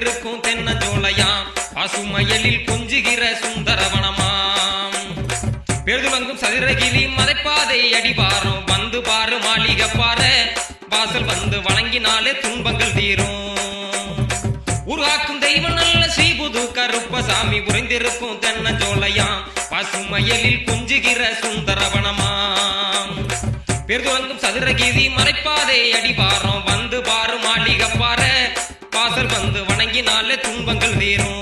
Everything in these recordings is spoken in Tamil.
உறைந்திருக்கும் தென்னஞ்சோலையாம் பசுமயலில் கொஞ்சுகிற சுந்தரவனமாம் பெருதுலங்கும் சதுரகிரி மதைப்பாதை அடிவாரம் வந்து பாரு மாளிகை பாரு வாசல் வந்து வணங்கினாலே துன்பங்கள் தீரும் உருவாக்கும் தெய்வம் நல்ல ஸ்ரீபுது கருப்பசாமி உறைந்திருக்கும் தென்னஞ்சோலையாம் பசுமயலில் கொஞ்சுகிற சுந்தரவனமாம் பெருதுலங்கும் சதுரகிரி மறைப்பாதை அடிவாரம் வந்து பாரு மாளிகை பாரு வாசல் வந்து வணங்கினாலே துன்பங்கள் தீரும்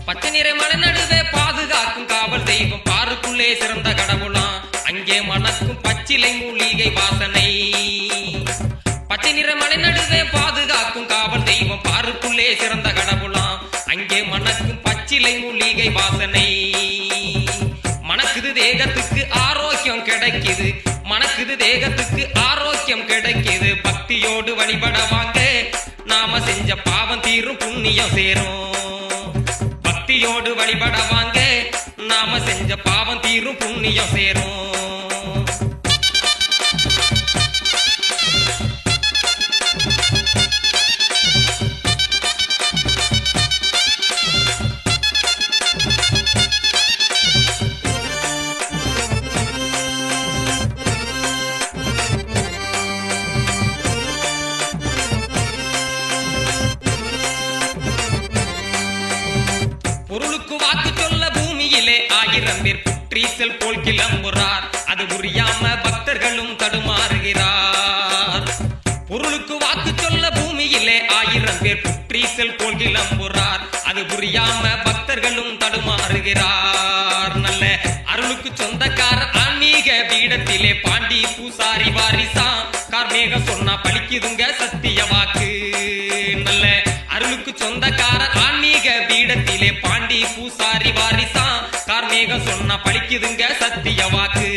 பச்சை நிற மலை நடுவே பாதுகாக்கும் காவல் தெய்வம் பாருக்குள்ளே சிறந்த கடவுளாம் அங்கே மணக்கும் பச்சிலை மூலிகை வாசனை பச்சை நிற மலை நடுவே பாதுகாக்கும் காவல் தெய்வம் பாருக்குள்ளே சிறந்த கடவுளாம் அங்கே மணக்கும் பச்சிலை மூலிகை வாசனை மணக்குது தேகத்துக்கு ஆரோக்கியம் கிடைக்குது மணக்குது தேகத்துக்கு ஆரோக்கியம் கிடைக்குது பக்தியோடு வழிபட வாங்க நாம செஞ்ச பாவம் தீரும் புண்ணியம் சேரும் பக்தியோடு வழிபட வாங்க நாம செஞ்ச பாவம் தீரும் புண்ணியம் சேரும் பொருளுக்கு வாக்கு சொல்ல பூமியிலே 1000 பேர் புற்றீசல் போல் கிளம்புறார் அது புரியாம பக்தர்களும் தடுமாறுகிறார் பொருளுக்கு வாக்கு சொல்ல பூமியிலே 1000 பேர் புற்றீசல் போல் கிளம்புறார் அது புரியாம பக்தர்களும் தடுமாறுகிறார் நல்ல அருளுக்கு சொந்தக்கார ஆன்மீக பீடத்திலே பாண்டி பூசாரி வாரிசா கார்மேக சொன்னா பழிக்குதுங்க சத்திய வாக்கு நல்ல அருளுக்கு சொந்தக்கார ஆன்மீக பீடத்திலே பாண்டி பூசாரி வாரிசா கார்மேக சொன்னா பழிக்குதுங்க சத்திய வாக்கு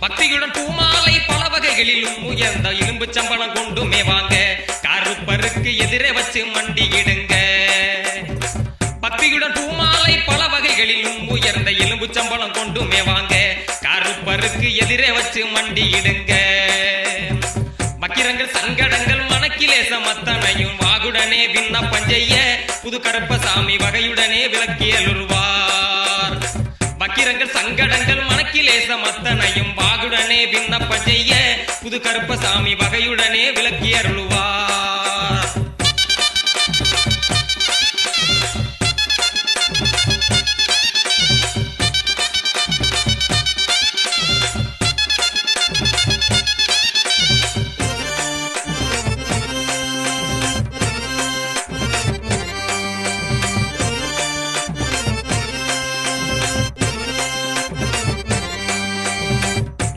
பக்தியுடன் பூமாலை பல வகைகளிலும் உயர்ந்த இரும்பு சம்பளம் கொண்டு மேவாங்க கருப்பருக்கு எதிரே வச்சு மண்டியிடுங்க பக்தியுடன் பூமாலை பல வகைகளிலும் உயர்ந்த எலும்பு சம்பளம் கொண்டு மேவாங்க கருப்பருக்கு எதிரே வச்சு மண்டியிடுங்க மக்கிரங்கள் சங்கடங்கள் மனக்கிலேச மத்தனையும் வாகுடனே விண்ணப்பம் செய்ய புது கருப்பசாமி வகையுடனே விளக்கியலுருவார் பக்கிரங்கள் சங்கடங்கள் மனக்கிலேச மத்தனையும் வாகுடனே விண்ணப்பம் செய்ய புது கருப்பசாமி வகையுடனே விளக்கி அருளுவார்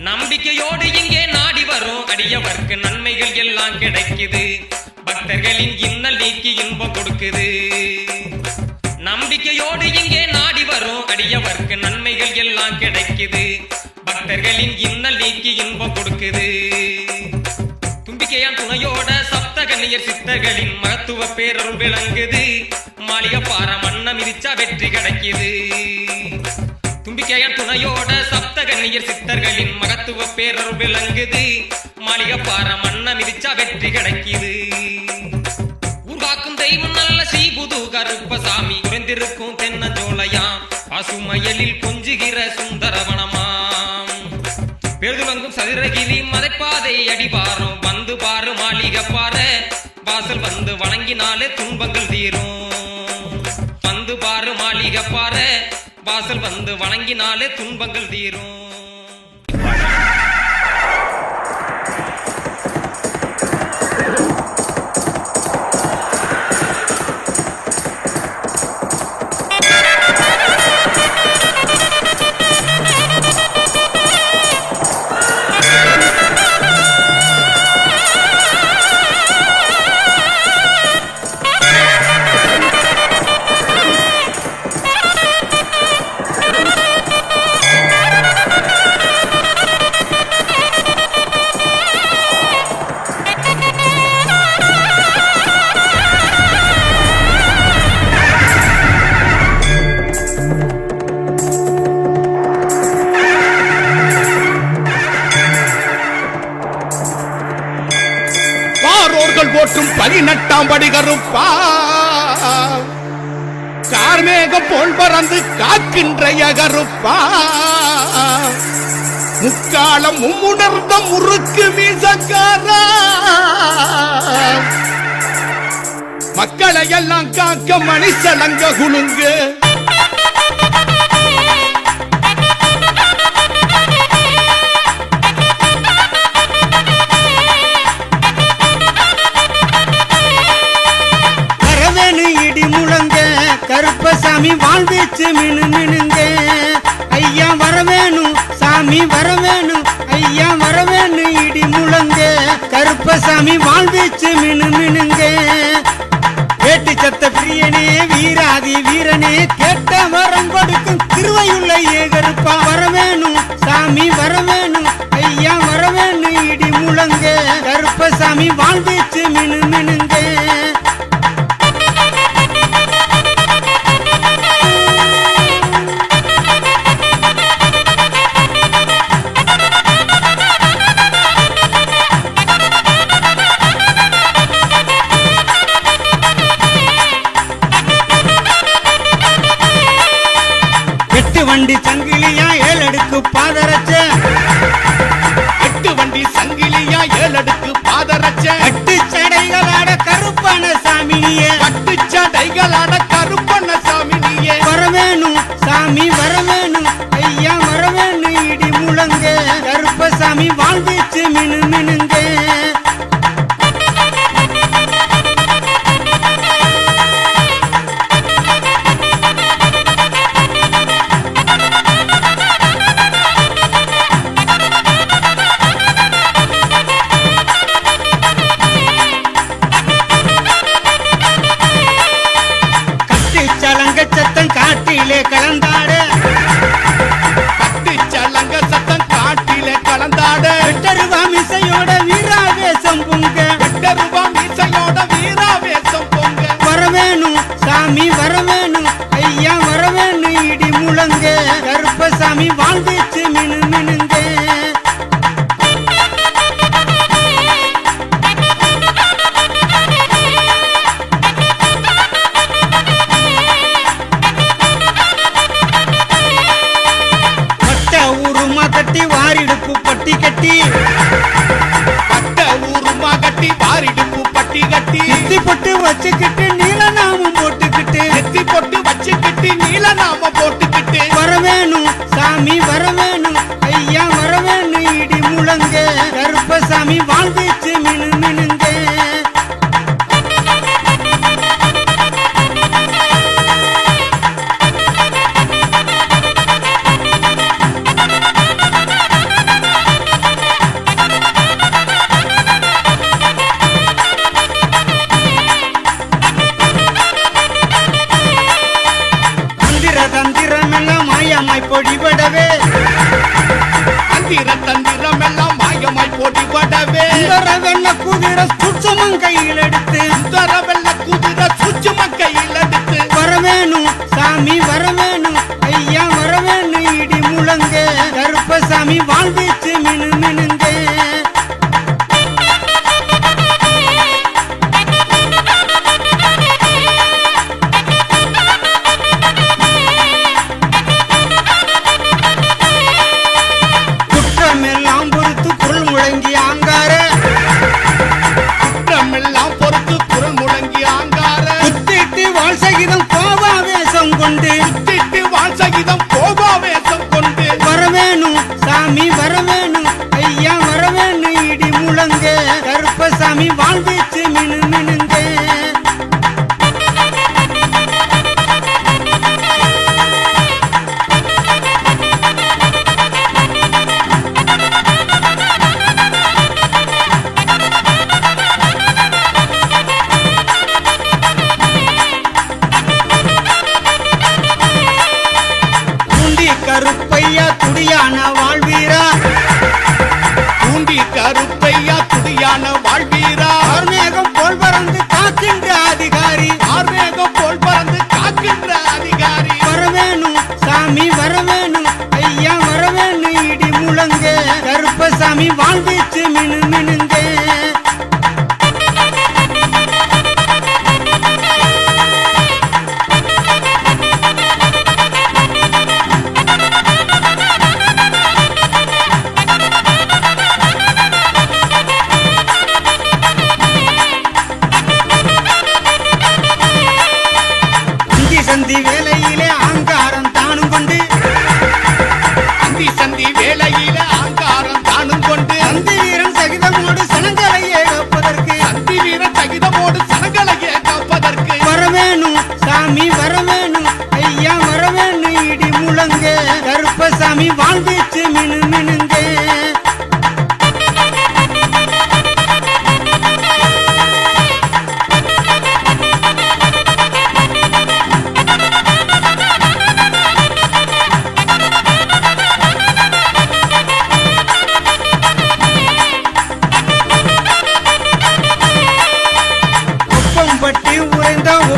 நம்பிக்கையோடு இங்கே நாடி வரும் அடியவர்க்கு நன்மைகள் எல்லாம் கிடைக்குது பக்தர்களின் இன்னல் நீக்கி இன்பம் கொடுக்குது நம்பிக்கையோடு இங்கே நாடி வரும் அடியவர்க்கு நன்மைகள் எல்லாம் கிடைக்குது பக்தர்களின் இன்னல் நீக்கி இன்பம் கொடுக்குது தும்பிக்கையான் துணையோட சப்தகன்னியர் சித்தர்களின் மகத்துவ பேரருள் விளங்குது மாளிகை பார மண்ண மிதிச்சா வெற்றி கிடைக்குது தும்பிக்கையான் துணையோட சப்தகன்னியர் சித்தர்களின் மகத்துவ பேரருள் விளங்குது மாளிகை பார மண்ண மிதிச்சா வெற்றி கிடைக்குது உருவாக்கும் தெய்வம் நல்ல ஸ்ரீபுது கருப்பசாமி உறைந்திருக்கும் தென்னஞ்சோலையாம் பசுமயலில் கொஞ்சுகிற சுந்தரவனமாம் பெருதுலங்கும் சதுரகிரி மதைப்பாதை அடிவாரம் வந்து பாரு மாளிகை பாரு வாசல் வந்து வணங்கினாலே துன்பங்கள் தீரும் வந்து பாரு மாளிகை பாரு வாசல் வந்து வணங்கினாலே துன்பங்கள் தீரும் புகழ் போற்றும் 18ஆம் படி கருப்பா கார்மேகம் போல் பறந்து காக்கின்ற கருப்பா முக்காலம் மும்முணர்ந்த முறுக்கு மீசக்காரா மக்களை எல்லாம் காக்க மணிசலங்க குலுங்கு வரவேணு இடி முழங்க கருப்பசாமி வாழ்வீச்சு மினு மினுங்க ஐயா வரவேணு சாமி வரவேணு ஐயா வரவேணு இடி முழங்க கருப்பசாமி வாழ்வீச்சு மினு மினுங்க கேட்டு சத்த பிரியனே வீராதி வீரனே கேட்ட வரம் கொடுக்கும் திருவையுள்ள ஏகருப்பா வரவேணு சாமி வரவேணு ஐயா வரவேணு இடி முழங்க கருப்பசாமி வாழ்வீச்சு மினு மினுங்க வண்டி சங்கிலியா 7 அடுக்கு பாதரச்ச 8 வண்டி சங்கிலியா 7 அடுக்கு பாதரச்ச கட்டு சடைகளாட கருப்பன சாமினியே கட்டு சடைகளாட கருப்பன சாமினியே வரவேணு சாமி வரவேணு ஐயா வரவேணு இடி முழங்க கருப்பசாமி வாழ்வீச்சு மினு மினுங்க சத்தம் காட்டிலே கலந்தாட கட்டு சலங்க சத்தம் காட்டிலே கலந்தாட வெட்டருவா மிசையோட வீராவேசம் பொங்க வெட்டருவா மிசையோட வீராவேசம் பொங்க வரவேணு சாமி வரவேணு ஐயா வரவேணு இடி முழங்க கருப்பசாமி வாழ்வீச்சு மினு மினுங்க கட்டி வாரிடுப்பு பட்டி கட்டி பட்ட ஊருமா கட்டி வாரிடுப்பு பட்டி கட்டி நெத்தி பொட்டு வச்சுக்கிட்டு நீலநாமம் போட்டுக்கிட்டு நெத்தி பொட்டு வச்சுக்கிட்டு நீலநாமம் போட்டுக்கிட்டு வரவேணு சாமி வரவேணு ஐயா வரவேணு இடி முழங்க கருப்பசாமி வாழ்வீச்சு மினு மினுங்க தந்திரமெல்லாம் மாயமாய் பொடிபடவே தந்திரமெல்லாம் மாயமாய் பொடிபடவே வெள்ள குதிரை சுச்சமம் கையில் எடுத்து வெள்ள குதிரை சுச்சமம் கையில் எடுத்து வரவேணு சாமி வரவேணு ஐயா வரவேணு இடி முழங்க கருப்பசாமி வாழ்வீச்சு மினு மினுங்க குற்றமெல்லாம் பொறுத்து குரல் முழங்கி ஆங்கார குற்றமெல்லாம் பொறுத்து குரல் முழங்கி ஆங்கார குத்திட்டு வாழ் சகிதம் கோபாவேசம் கொண்டு குத்திட்டு வாழ் சகிதம் கோபாவேசம் கொண்டு வரவேணு சாமி வரவேணு ஐயா வரவேணு இடி முழங்க கருப்பசாமி வாழ்வீச்சு மினு மினுங்க கருப்பையா துடியான வாழ்வீரா பூண்டி கருப்பையா துடியான வாழ்வீரா ஆர்மேகம் போல் பறந்து காக்கின்ற அதிகாரி ஆர்மேகம் போல் பறந்து காக்கின்ற அதிகாரி வரவேணு சாமி வரவேணு ஐயா வரவேணு இடி முழங்க கருப்பசாமி வாழ்வீச்சு மினு மினுங்க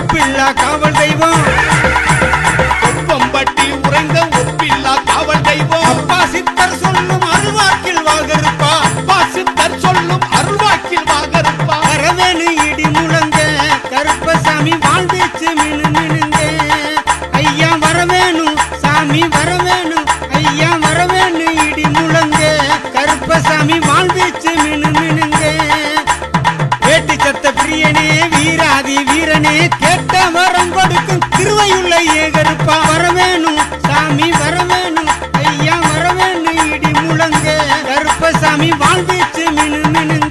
ஒப்பில்லா காவல் தெய்வம் கொப்பம்பட்டி உறைந்த ஒப்பில்லா காவல் தெய்வம் அப்பா சித்தர் சொல்லும் அருள்வாக்கில் வாகருப்பா அப்பா சித்தர் சொல்லும் அருள்வாக்கில் வாகருப்பா வரவேணு இடி முழங்க கருப்பசாமி வாழ்ந்துச்சு மினு மினுங்க ஐயா வரவேணு சாமி வரவேணு ஐயா வரவேணு இடி முழங்க கருப்பசாமி வாழ்ந்துச்சு மினு மினுங்க வேட்டு சத்த பிரியனே வீராதி வீரனே கேட்ட வரம் கொடுக்கும் திருவையுள்ள ஏகருப்பா வரவேணு சாமி வரவேணு ஐயா வரவேணு இடி முழங்க கருப்பசாமி வாழ்ந்துச்சு மினு மினுங்க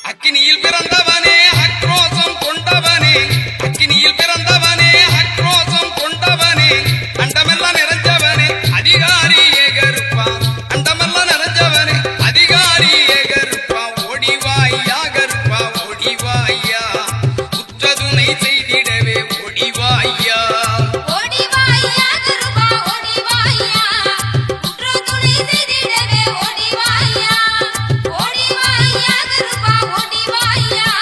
அக்கினியில் பிறந்தவனே அக்ரோசம் கொண்டவனே அக்கினியில் பிறந்தவனே அக்ரோசம் கொண்டவனே அண்டமெல்லாம் நிறைஞ்சவனே அதிகாரி ஏகருப்பா அண்டமெல்லாம் நிறைஞ்சவனே அதிகாரி ஏகருப்பா ஓடிவாயா கருப்பா ஓடிவாயா உற்றதுணை செய்திடவே ஓடிவாயா ஓடிவாயா கருப்பா ஓடிவாயா உற்ற துணை செய்திடவே ஓடிவாயா ஓடிவாயா கருப்பா ஓடிவாயா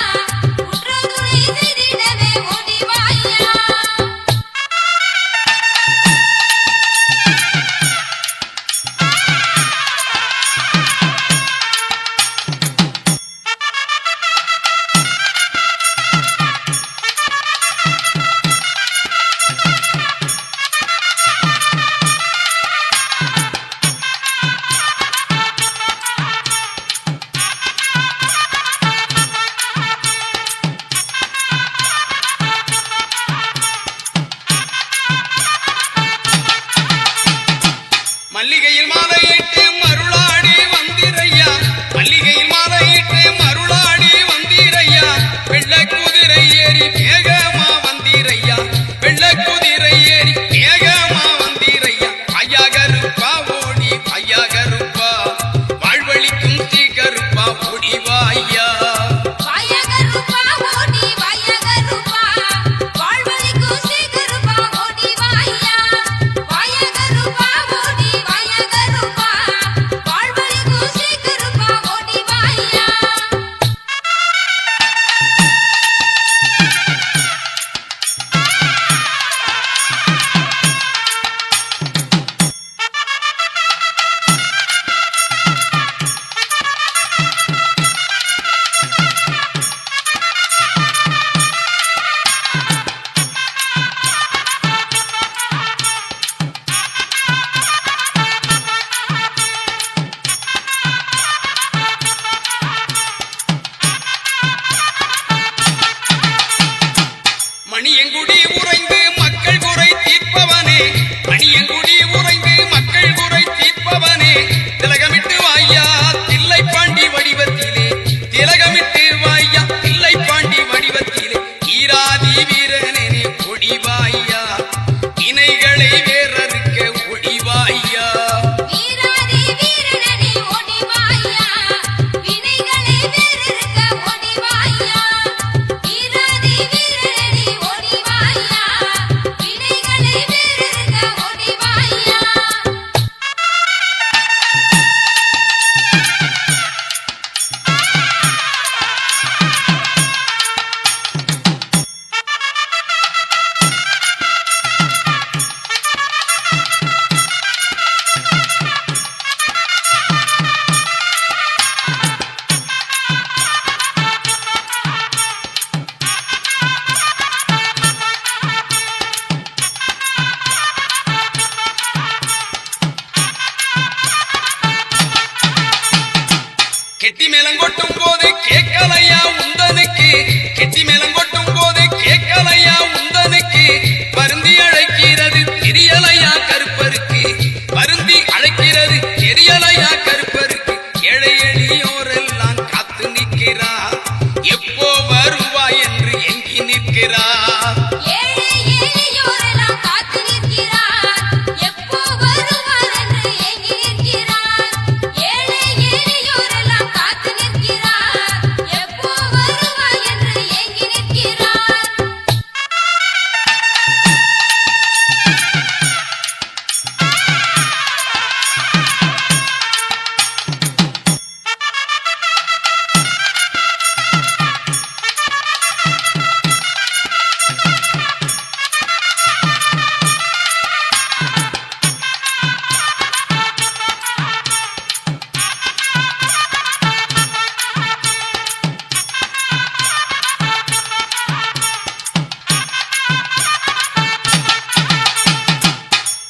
மேலங்கொட்டும் போது கேட்கலையா உந்தனுக்கு கெட்டி மேலங்கொட்டும் போது கேட்கலையா உந்தனுக்கு வருந்தி அழைக்கிறது தெரியலையா கருப்பருக்கு வருந்தி அழைக்கிறது தெரியலையா கருப்பருக்கு ஏழை எளியோரெல்லாம் காத்து நிற்கிறார் எப்போ வருவாய் என்று எங்கி நிற்கிறார் ஏழை எளியோரெல்லாம் காத்து நிற்கிறார் எப்போ வருவார் என்று ஏங்கி நிற்கிறார் ஏழை எளியோரெல்லாம் காத்து நிற்கிறார் எப்போ வருவார் என்று ஏங்கி நிற்கிறார்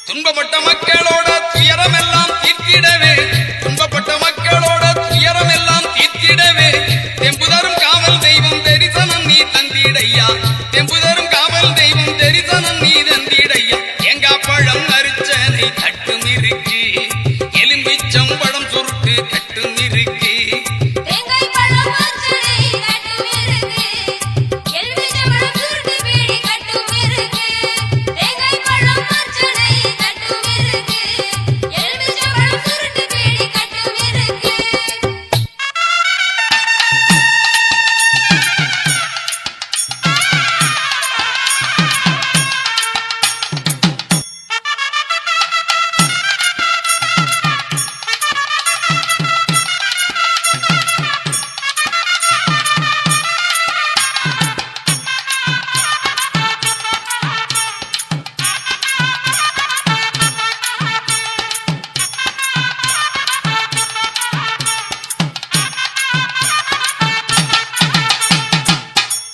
துன்பப்பட்ட மக்களோட துயரமெல்லாம் தீர்த்திடவே துன்பப்பட்ட மக்களோட துயரமெல்லாம் தீர்த்திடவே தெம்புதரும் காவல் தெய்வம் தரிசனம் நீ தந்திடையா தெம்புதரும் காவல் தெய்வம் தரிசனம் நீ தந்திடையா தேங்காய் பழம் அரிச்சனை கட்டும் இருக்கு எலும்பிச்சம் பழம் சுருட்டு கட்டும் இருக்கு தேங்காய் பழம் அர்ச்சனை கட்டும் இருக்கு எலுமிச்சம்பழம் சுருட்டு பீடி கட்டும் இருக்கு தேங்காய் பழம் அர்ச்சனை கட்டும் இருக்கு எலுமிச்சம்பழம் சுருட்டு பீடி கட்டும் இருக்கு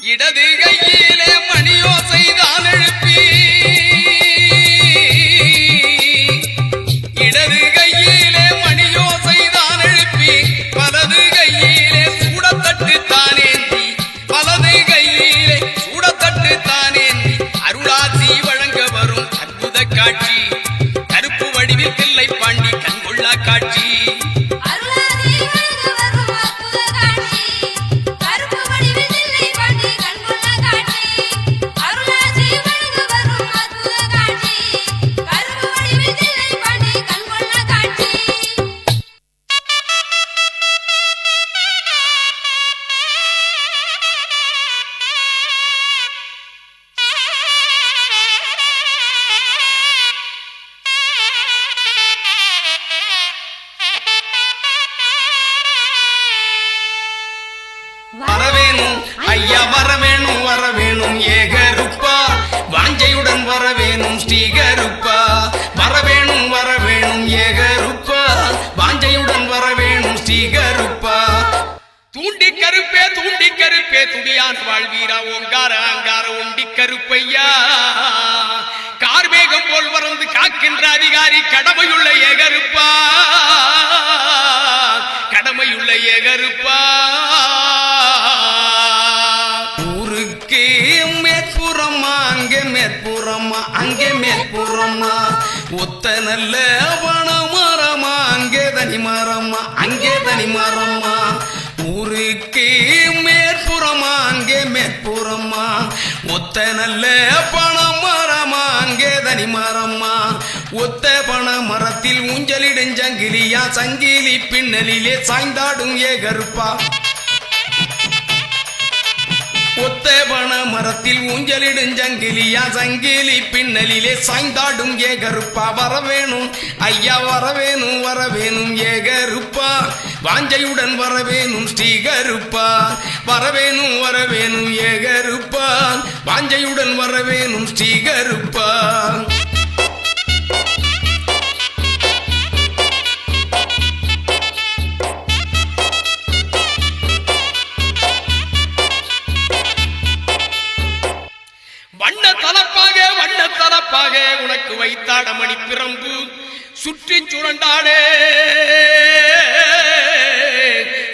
இடது கையிலே மணியோசை தான் எழுப்பி இடது கையிலே மணியோசை தான் எழுப்பி வலது கையிலே சூடத்தட்டு தானேந்தி வலது கையிலே சூடத்தட்டு தானேந்தி அருளாசி வழங்க வரும் அற்புத காட்சி கருப்பு வடிவில் தில்லை பாண்டி கண்கொள்ளா காட்சி அருளாதி வழங்க வரும் அற்புத காட்சி கருப்பு வடிவில் தில்லை பாண்டி கண்கொள்ளா காட்சி அருளாதி வழங்க வரும் அற்புத காட்சி கருப்பு வடிவில் தில்லை பாண்டி கண்கொள்ளா காட்சி வரவேணும் ஐயா வரவேணும் வரவேணும் ஏகருப்பா வாஞ்சையுடன் வரவேணும் ஸ்ரீகருப்பா வரவேணும் வரவேணும் ஏகருப்பா வாஞ்சையுடன் வரவேணும் ஸ்ரீகருப்பா தூண்டி கருப்பே துடியான வாழ்வீரா ஓங்கார அங்கார உண்டி கருப்பையா கார்மேகம் போல் வரந்து காக்கின்ற அதிகாரி கடமையுள்ள ஏகருப்பா கடமையுள்ள ஏகருப்பா ஊருக்கு மேற்புறமா அங்கே மேற்புறமா அங்கே மேற்புறமா ஒத்த நல்ல பணமரமா அங்கே தனி மரமா அங்கே தனி மரமா ஊருக்கு மேற்புறமா அங்கே மேற்புறமா ஒத்த நல்ல பணமரமா அங்கே தனி மரமா ஒத்த பண மரத்தில் ஊஞ்சலிடுஞ்சங்கிலியா சங்கிலி பின்னலிலே சாய்ந்தாடும் ஏகருப்பா ஒத்த பண மரத்தில் ஊஞ்சலிடுஞ்சங்கிலியா சங்கிலி பின்னலிலே சாய்ந்தாடும் ஏகருப்பா வரவேணும் ஐயா வரவேணும் வரவேணும் ஏகருப்பா வாஞ்சையுடன் வரவேணும் ஸ்ரீகருப்பா வரவேணும் வரவேணும் ஏகருப்பா வாஞ்சையுடன் வரவேணும் ஸ்ரீகருப்பா வண்ண தலப்பாக உனக்கு வைத்தாட மணி பிரம்பு சுற்றி சுழண்டாடே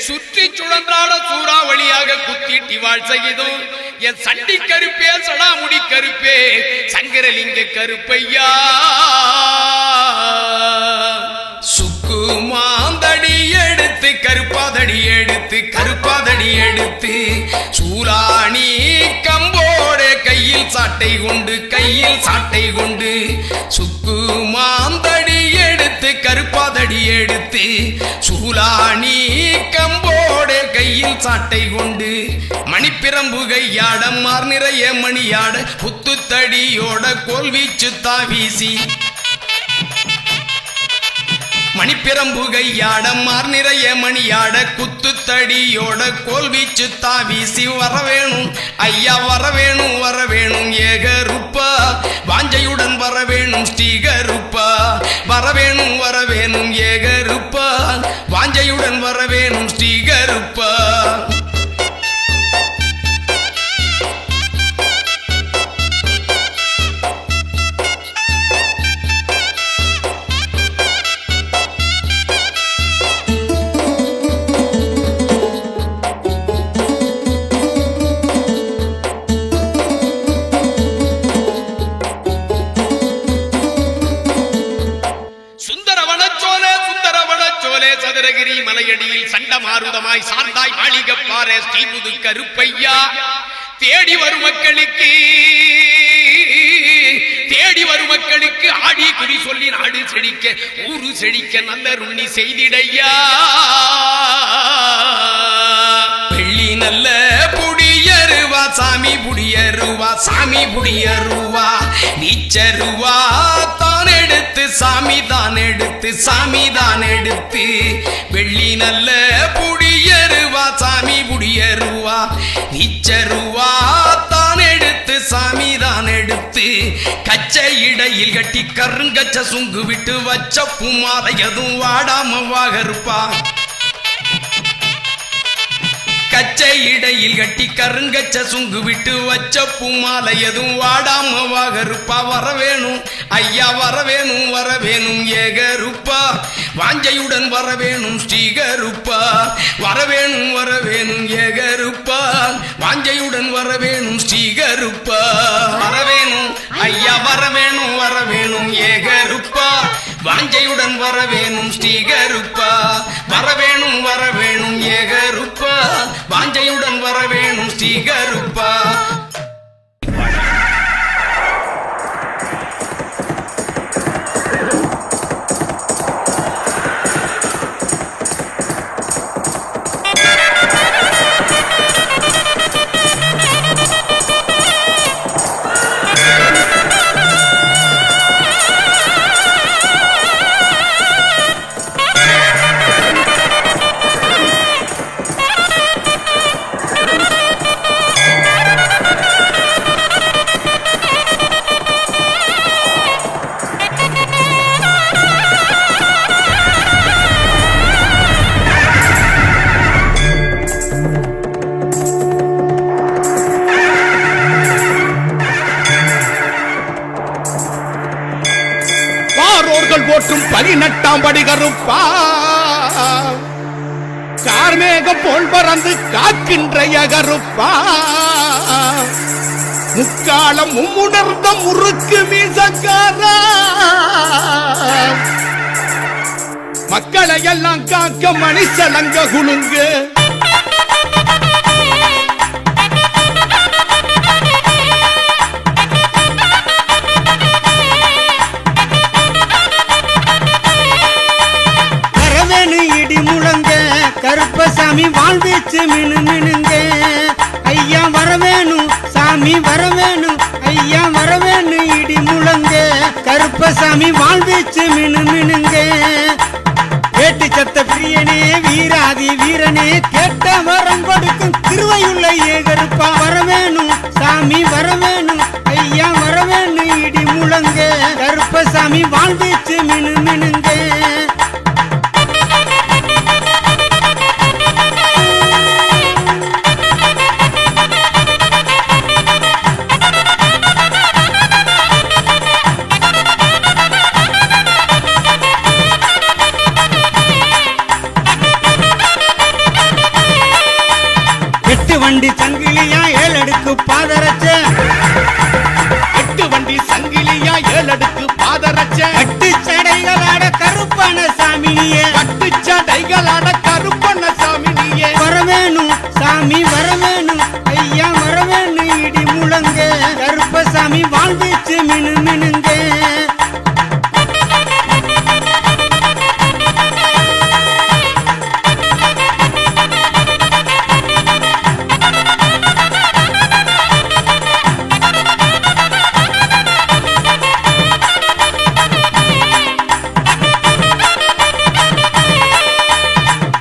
சுற்றி சுழ சுழன்றாட சூறாவளியாக குத்திட்டி வாழ் செய்தோம் என் சண்டி கருப்பே சடாமுடி கருப்பே சங்கரலிங்க கருப்பையா சுக்கு மாந்தடி எடுத்து கருப்பாதடி எடுத்து சூலாணி கம்போட கையில் சாட்டை கொண்டு சுக்கு மாந்தடி எடுத்து கருப்பாதடி எடுத்து சூலாணி கம்போட கையில் சாட்டை கொண்டு மணிப்பிரம்பு கையாட மார் நிறைய மணியாட புத்துத்தடியோட கோல்வீச்சு தாவீசி மணிப்பிரம்பு கையாட மார் நிறைய மணியாட குத்துத்தடியோட கோல்வீச்சு தாவீசி வரவேணும் ஐயா வரவேணும் ஏகருப்பா வாஞ்சையுடன் வரவேணும் ஸ்ரீகருப்பா வரவேணும் ஏகருப்பா வாஞ்சையுடன் வரவேணும் ஸ்ரீகருப்பா சதுரகிரி மலையடியில் சண்டமாருதமாய் சார்ந்தாய் மாளிகப்பாறை ஸ்ரீபுது கருப்பையா தேடி வரும் மக்களுக்கு ஆடி குறி சொல்லி நாடு செழிக்க ஊரு செழிக்க நல்ல ருண்ணி செய்திடையா வெள்ளி நல்ல புடியருவா சாமி புடியருவா நீச்சருவா சாமி தான் எடுத்து வெள்ளி நல்ல புடியருவா சாமி புடியருவா நீச்சருவா தான் எடுத்து சாமி தான் எடுத்து கச்சை இடையில் கட்டி கருங்கச்ச சுங்கு விட்டு வச்ச பூமாலை எதுவும் வாடாம வாகருப்பா கச்சை இடையில் கட்டி கருங்கச்ச சுங்கு விட்டு வச்ச பூமாலை எதுவும் வாடாம வாகருப்பா வரவேணும் ஐயா வரவேணும் ஏகருப்பா வாஞ்சையுடன் வரவேணும் ஸ்ரீகருப்பா வரவேணும் ஏகருப்பா வாஞ்சையுடன் வரவேணும் ஸ்ரீகருப்பா வரவேணும் ஐயா வரவேணும் ஏகருப்பா வாஞ்சையுடன் வரவேணும் ஸ்ரீகருப்பா வரவேணும் ஏகருப்பா வாஞ்சையுடன் வரவேணும் ஸ்ரீகருப்பா போற்றும் 18ஆம் படி கருப்பா கார்மேகம் போல் பறந்து காக்கின்ற கருப்பா முக்காலம் மும்முணர்ந்த முறுக்கு மீசக்காரா மக்களை எல்லாம் காக்க மணிசலங்க குலுங்கு கருப்பசாமி வாழ்வீச்சு மினுங்க ஐயா வரவேணும் சாமி வரவேணும் ஐயா வரவேணும் இடி முழங்க கருப்பசாமி வாழ்வீச்சு மினுங்க கேட்டு சத்த பிரியனே வீராதி வீரனே கேட்ட வரம் கொடுக்கும் திருவையுள்ள ஏகருப்பா வரவேணும் சாமி வரவேணும் ஐயா வரவேணும் இடி முழங்க கருப்பசாமி வாழ்வீச்சு மினுங்க எட்டு வண்டி சங்கிலியா ஏழடுக்கு பாதரச்ச 8 வண்டி சங்கிலியா 7 அடுக்கு பாதரச்ச கட்டு சடைகளாட கருப்பான சாமினியே பட்டு சடைகளாட கருப்பண்ண சாமி நீயே வரவேணும் சாமி வரவேணும் ஐயா வரவேணும் இடி முழங்க கருப்பசாமி வாழ்ந்துச்சு மினு மினுங்க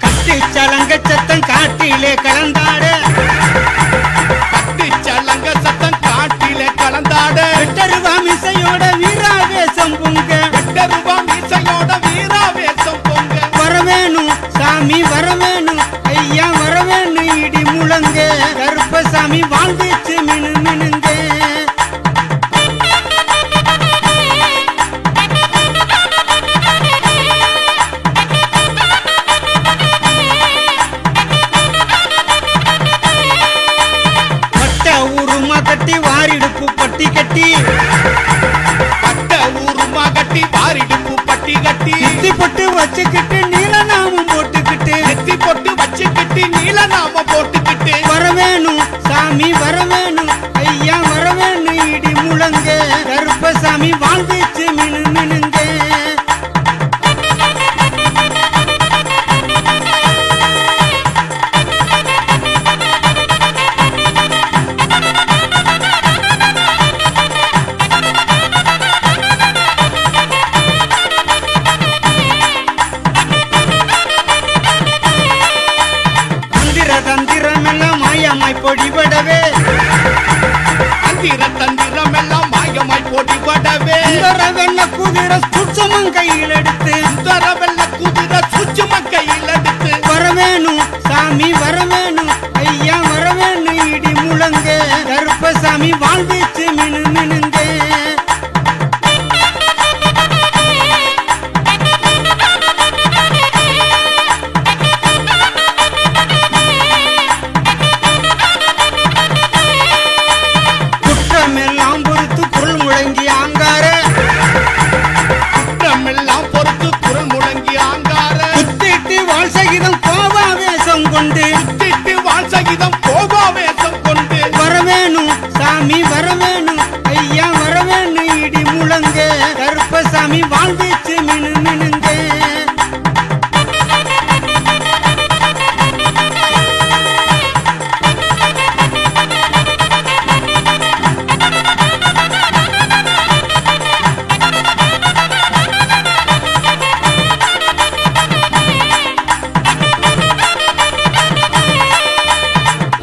கட்டு சலங்க சத்தம் காட்டிலே கலந்தாட பட்டு சலங்க சத்தம் காட்டிலே கலந்தாட வெட்டருவா மிசையோட வீராவேசம் பொங்க 8 ரூபாய் மீசையோட வீராவேசம் பொங்க வரவேணும் சாமி வரவேணும் ஐயா வரவேணும் இடி முழங்க கருப்பசாமி வாழ்ந்துச்சு மினு மினுங்க வட்ட ஊருமா கட்டி வாரிடுப்பு பட்டி கட்டி பட்ட ஊருமா கட்டி வாரிடுப்பு பட்டி கட்டி சுத்தி போட்டு வச்சுக்கிட்டு நீலநாமம் போட்டுக்கிட்டு நெத்தி போட்டு வச்சுக்கிட்டு நீல நாம போட்டுக்கிட்டு வரவேணும் சாமி வரவேணும் ஐயா வரவேணும் இடி முழங்க கருப்பசாமி வாழ்ந்துச்சு மினு மினுங்க மந்திர தந்திரம் எல்லாம் மாயமாய் பொடிபடவே தந்திரம் எல்லாம் மாயமாய் போட்டி படவே சுந்தர வெள்ள குதிரை சுட்சமம் கையில் எடுத்து சுந்தர வெள்ள குதிரை சுச்சும கையில் எடுத்து வரவேணும் சாமி வரவேணும் ஐயா வரவேணும் இடி முழங்க கருப்பசாமி வாழ்ந்துச்சு மினு மினுங்க குற்றமெல்லாம் பொறுத்து குரல் முழங்கி ஆங்கார குற்றமெல்லாம் பொறுத்து குரல் முழங்கி ஆங்கார குத்திட்டு வாழ் சகிதம் கோபாவேசம் கொண்டு திட்டு வாழ் சகிதம் கோபாவேசம் கொண்டு வரவேணும் சாமி வரவேணும் ஐயா வரவேணும் இடி முழங்க கருப்பசாமி வாழ்ந்துச்சு மினு மினுங்க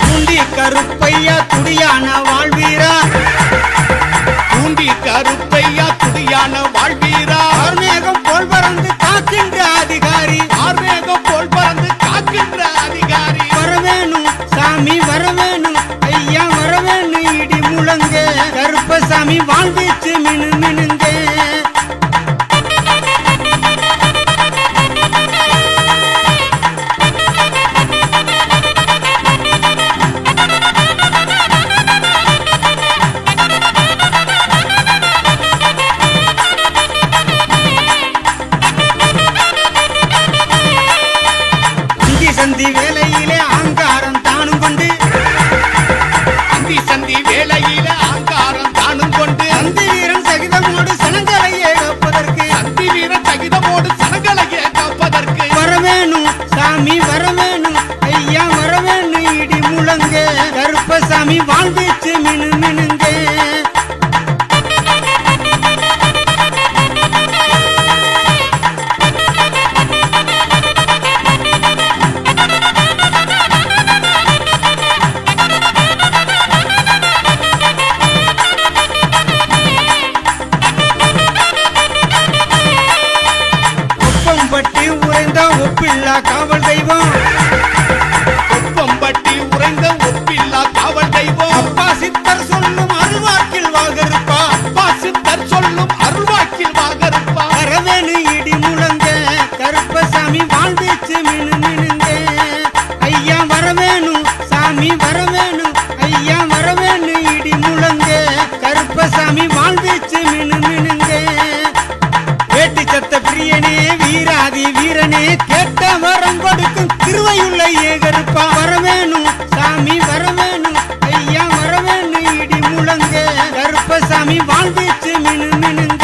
குண்டி கருப்பையா துடியான வாழ்வீரா பூண்டி கருப்பையா துடியான வாழ்வீரா ஆர்மேகம் போல் பறந்து காக்கின்ற அதிகாரி ஆர்மேகம் போல் பறந்து காக்கின்ற அதிகாரி வரவேணும் சாமி வரவேணும் ஐயா வரவேணும் இடி முழங்க கருப்பசாமி வாழ்ந்துச்சு மினு மினுங்க அந்தி சந்தி வேலையிலே ஆங்காரம் தானும் கொண்டு சந்தி வேளையில ஆங்காரம் தானும் கொண்டு அந்தி வீரன் சகிதமோடு சனங்களை ஏகப்பதற்கு அந்தி வீர சகிதமோடு சனங்களையே காப்பதற்கு வரவேணும் சாமி வரவேணும் ஐயா வரவேணும் இடி முழங்க கருப்பசாமி வாழ்ந்துச்சு மினு மினுங்க ஒப்பம்பட்டி உறைந்த ஒப்பில்லா காவல் தெய்வம் ஒப்பம்பட்டி உறைந்த ஒப்பில்லா காவல் தெய்வம் அப்பா சித்தர் சொல்லும் கேட்ட வரம் கொடுக்கும் திருவையுள்ள ஏகருப்பா வரவேணும் சாமி வரவேணும் ஐயா வரவேணும் இடி முழங்க கருப்பசாமி வாழ்வீச்சு மினு மினுங்க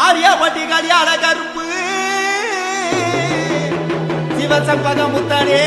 ஆரியாபட்டி கல்யாண கருப்பு சிவசம்பக முத்தனே